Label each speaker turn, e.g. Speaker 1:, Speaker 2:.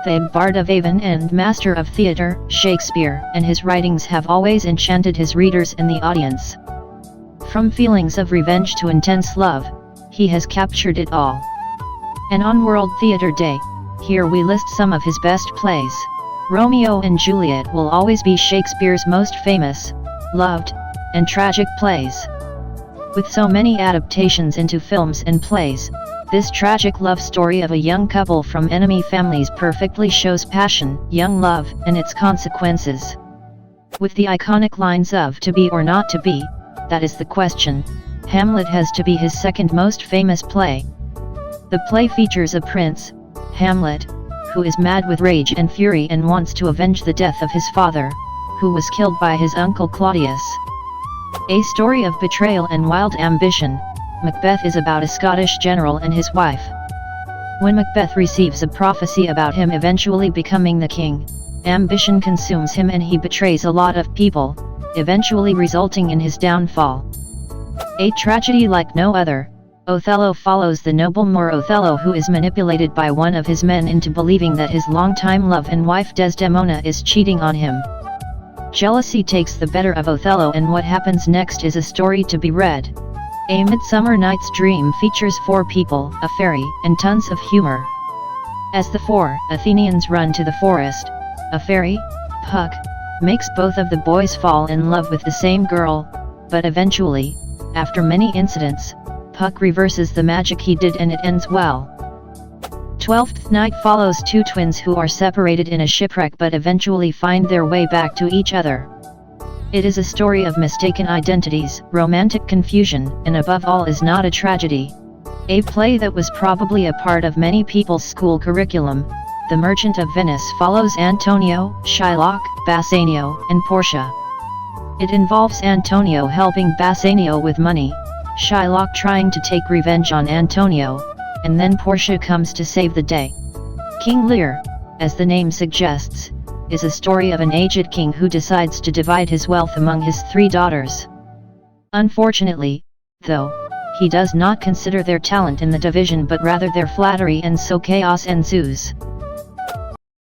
Speaker 1: the bard of Avon and master of theatre, Shakespeare, and his writings have always enchanted his readers and the audience. From feelings of revenge to intense love, he has captured it all. And on World Theatre Day, here we list some of his best plays. Romeo and Juliet will always be Shakespeare's most famous, loved, and tragic plays. With so many adaptations into films and plays, this tragic love story of a young couple from enemy families perfectly shows passion, young love, and its consequences. With the iconic lines of "to be or not to be, that is the question," Hamlet has to be his second most famous play. The play features a prince, Hamlet, who is mad with rage and fury and wants to avenge the death of his father, who was killed by his uncle Claudius. A story of betrayal and wild ambition, Macbeth is about a Scottish general and his wife. When Macbeth receives a prophecy about him eventually becoming the king, ambition consumes him and he betrays a lot of people, eventually resulting in his downfall. A tragedy like no other, Othello follows the noble Moor Othello, who is manipulated by one of his men into believing that his longtime love and wife Desdemona is cheating on him. Jealousy takes the better of Othello, and what happens next is a story to be read. A Midsummer Night's Dream features 4 people, a fairy, and tons of humor. As the 4 Athenians run to the forest, a fairy, Puck, makes both of the boys fall in love with the same girl, but eventually, after many incidents, Puck reverses the magic he did and it ends well. Twelfth Night follows 2 twins who are separated in a shipwreck but eventually find their way back to each other. It is a story of mistaken identities, romantic confusion, and above all is not a tragedy. A play that was probably a part of many people's school curriculum, The Merchant of Venice follows Antonio, Shylock, Bassanio, and Portia. It involves Antonio helping Bassanio with money, Shylock trying to take revenge on Antonio, and then Portia comes to save the day. King Lear, as the name suggests, is a story of an aged king who decides to divide his wealth among his 3 daughters. Unfortunately, though, he does not consider their talent in the division but rather their flattery, and so chaos ensues.